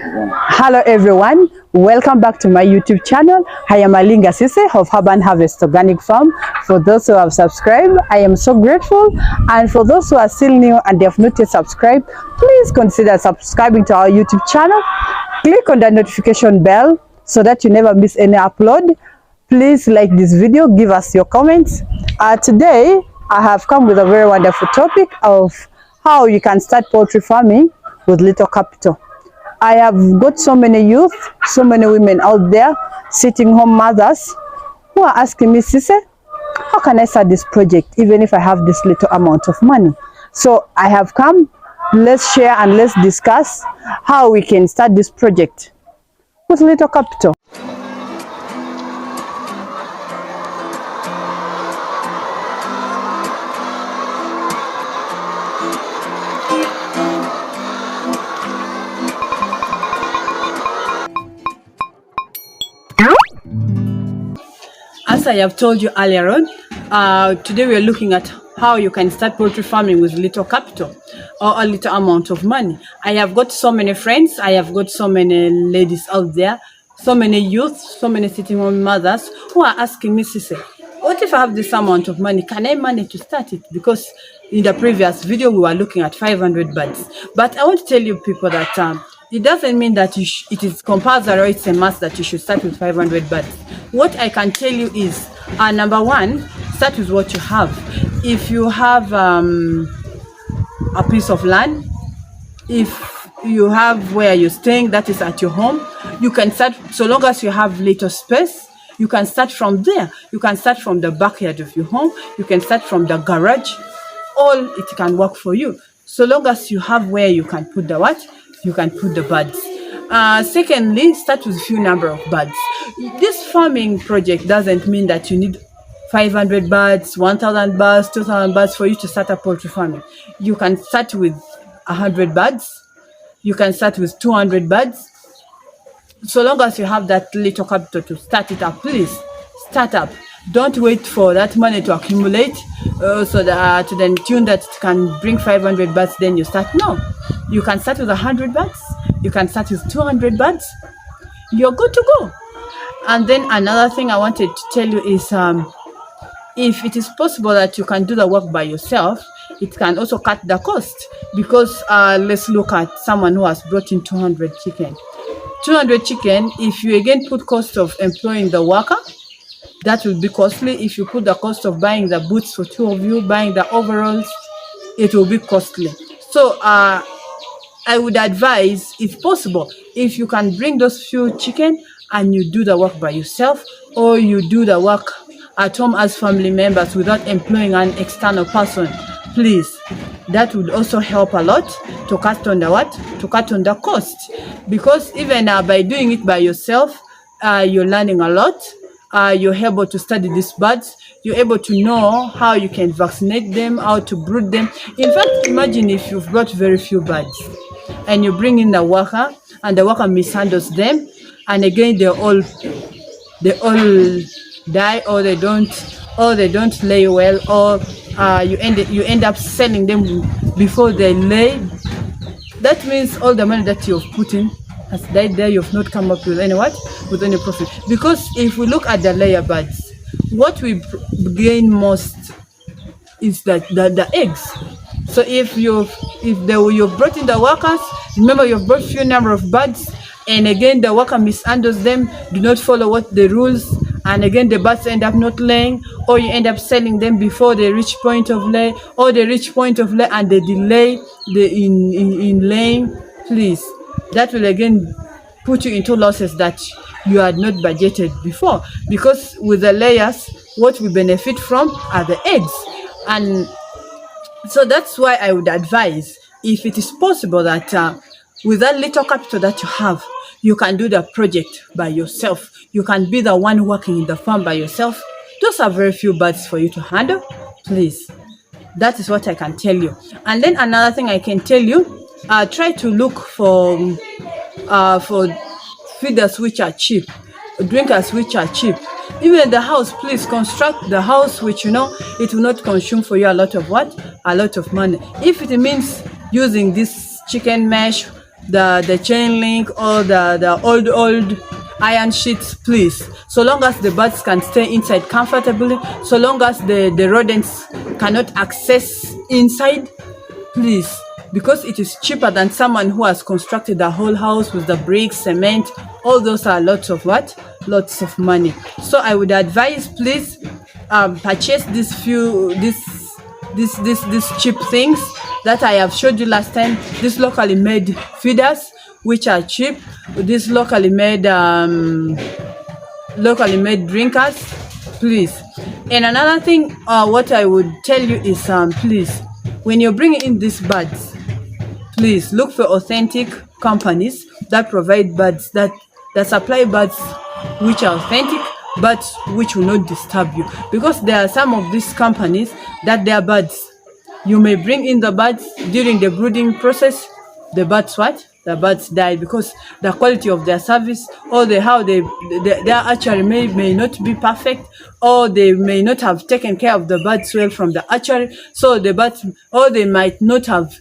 Hello everyone, welcome back to my YouTube channel. I am Alinga Sise of Urban Harvest Organic Farm. For those who have subscribed, I am so grateful, and for those who are still new and they have not yet subscribed, please consider subscribing to our YouTube channel. Click on the notification bell so that you never miss any upload. Please like this video, give us your comments. Today I have come with a very wonderful topic of how you can start poultry farming with little capital. I have got so many youth, so many women out there, sitting home mothers, who are asking me, Sise, how can I start this project even if I have this little amount of money? So I have come, let's share and let's discuss how we can start this project with little capital. As I have told you earlier on, today we are looking at how you can start poultry farming with little capital or a little amount of money. I have got so many friends, I have got so many ladies out there, so many youth, so many sitting home mothers who are asking me, Sise, what if I have this amount of money? Can I manage to start it? Because in the previous video we were looking at 500 birds. But I want to tell you people that it doesn't mean that it is compulsory or it's a must that you should start with 500 birds. What I can tell you is, number one, start with what you have. If you have a piece of land, if you have where you're staying, that is at your home, you can start, so long as you have little space, you can start from there. You can start from the backyard of your home, you can start from the garage, all it can work for you. So long as you have where you can put the what? You can put the birds. Secondly, start with few number of birds. This farming project doesn't mean that you need 500 birds, 1,000 birds, 2,000 birds for you to start a poultry farming. You can start with 100 birds. You can start with 200 birds. So long as you have that little capital to start it up, please start up. Don't wait for that money to accumulate so that to then tune that it can bring 500 birds, then you start. No, you can start with 100 birds. You can start with 200 birds. You're good to go. And then another thing I wanted to tell you is if it is possible that you can do the work by yourself, it can also cut the cost. Because let's look at someone who has brought in 200 chicken. 200 chicken, if you again put cost of employing the worker, that will be costly. If you put the cost of buying the boots for two of you, buying the overalls, it will be costly. So I would advise, if possible, if you can bring those few chicken and you do the work by yourself, or you do the work at home as family members without employing an external person, please. That would also help a lot to cut on the what? To cut on the cost. Because even by doing it by yourself, you're learning a lot. You're able to study these birds. You're able to know how you can vaccinate them, how to brood them. In fact, imagine if you've got very few birds and you bring in the worker and the worker mishandles them, and again they all die, or they don't lay well, or you end up selling them before they lay. That means all the money that you've put in has died there. You've not come up with any profit. Because if we look at the layer birds, what we gain most is the eggs. So if you've brought in the workers, remember you've brought few number of birds, and again the worker mishandles them, do not follow what the rules, and again the birds end up not laying, or you end up selling them before they reach point of lay, or they reach point of lay and they delay in laying, please, that will again put you into losses that you had not budgeted before. Because with the layers, what we benefit from are the eggs. And so that's why I would advise, if it is possible, that with that little capital that you have, you can do the project by yourself. You can be the one working in the farm by yourself. Those are very few birds for you to handle. Please, that is what I can tell you. And then another thing I can tell you, try to look for feeders which are cheap, drinkers which are cheap. Even the house, please construct the house which it will not consume for you a lot of money. If it means using this chicken mesh, the chain link or the old iron sheets, please. So long as the birds can stay inside comfortably, so long as the rodents cannot access inside, please, because it is cheaper than someone who has constructed the whole house with the bricks, cement. All those are lots of money. So I would advise, please, purchase these cheap things that I have showed you last time. These locally made feeders, which are cheap. These locally made drinkers, please. And another thing, what I would tell you is, please, when you're bringing in these birds, please look for authentic companies that provide birds, that supply birds which are authentic, but which will not disturb you. Because there are some of these companies that their birds, you may bring in the birds during the brooding process, the birds die because the quality of their service, or their archery may not be perfect, or they may not have taken care of the birds well from the archery. So the birds, or they might not have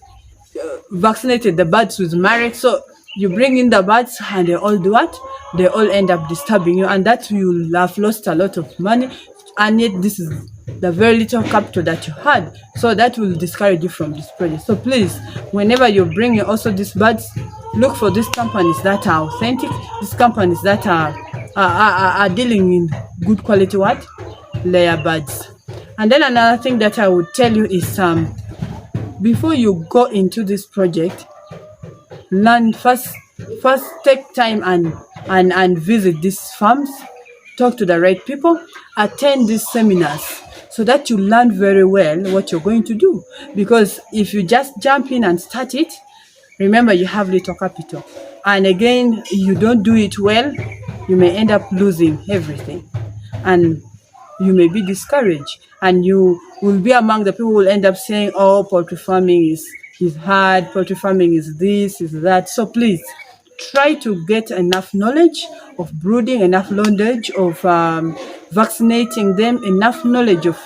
vaccinated the birds with marek. So you bring in the birds and they all do what? They all end up disturbing you, and that you'll have lost a lot of money, and yet this is the very little capital that you had. So that will discourage you from this project. So please, whenever you're bringing also these birds, look for these companies that are authentic, these companies that are dealing in good quality layer birds. And then another thing that I would tell you is, before you go into this project, learn first take time and visit these farms, talk to the right people, attend these seminars, so that you learn very well what you're going to do. Because if you just jump in and start it, remember, you have little capital, and again, you don't do it well, you may end up losing everything, and you may be discouraged, and you will be among the people who will end up saying, oh, poultry farming is hard, poultry farming is this, is that. So please, try to get enough knowledge of brooding, enough knowledge of vaccinating them, enough knowledge of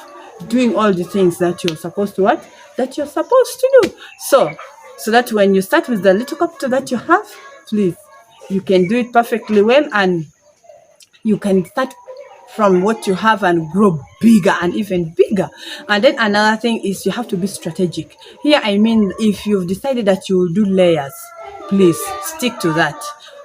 doing all the things that you're supposed to do. So that when you start with the little capital that you have, please, you can do it perfectly well, and you can start from what you have and grow bigger and even bigger. And then another thing is, you have to be strategic. Here, I mean, if you've decided that you will do layers, please stick to that.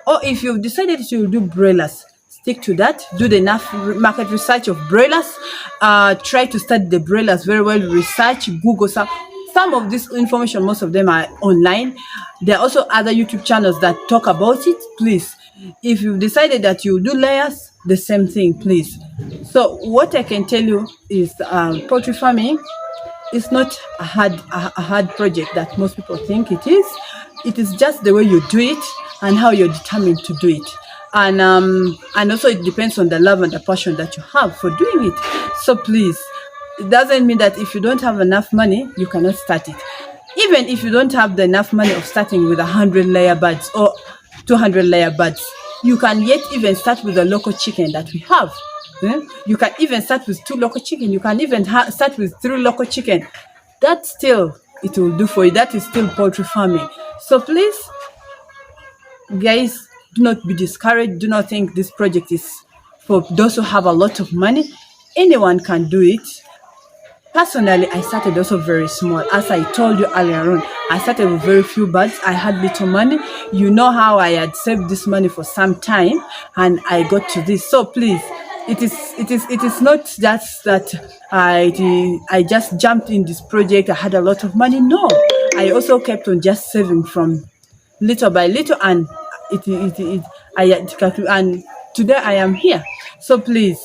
Or if you've decided you will do broilers, stick to that. Do the enough market research of broilers. Try to study the broilers very well. Research, Google some of this information. Most of them are online. There are also other YouTube channels that talk about it. Please, if you've decided that you do layers, the same thing, please. So what I can tell you is, poultry farming is not a hard project that most people think it is. It is just the way you do it and how you're determined to do it. And also it depends on the love and the passion that you have for doing it. So please, it doesn't mean that if you don't have enough money, you cannot start it. Even if you don't have enough money of starting with 100 layer birds or 200 layer birds, you can yet even start with the local chicken that we have. You can even start with 2 local chicken. You can even start with 3 local chicken. That still, it will do for you. That is still poultry farming. So please, guys, do not be discouraged. Do not think this project is for those who have a lot of money. Anyone can do it. Personally, I started also very small. As I told you earlier on, I started with very few birds. I had little money. You know how I had saved this money for some time, and I got to this. So please, it is not just that I just jumped in this project. I had a lot of money. No, I also kept on just saving from little by little, and and today I am here. So please,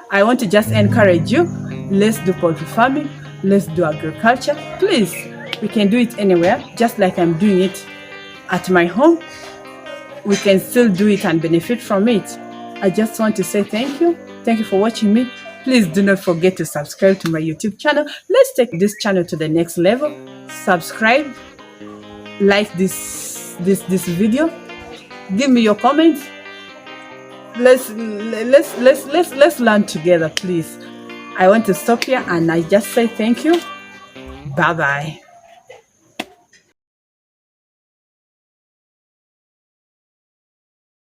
I want to just encourage you. Let's do poultry farming. Let's do agriculture. Please, we can do it anywhere, just like I'm doing it at my home. We can still do it and benefit from it. I just want to say thank you. Thank you for watching me. Please do not forget to subscribe to my YouTube channel. Let's take this channel to the next level. Subscribe, like this video. Give me your comments. Let's learn together, please. I want to stop here and I just say thank you. Bye bye.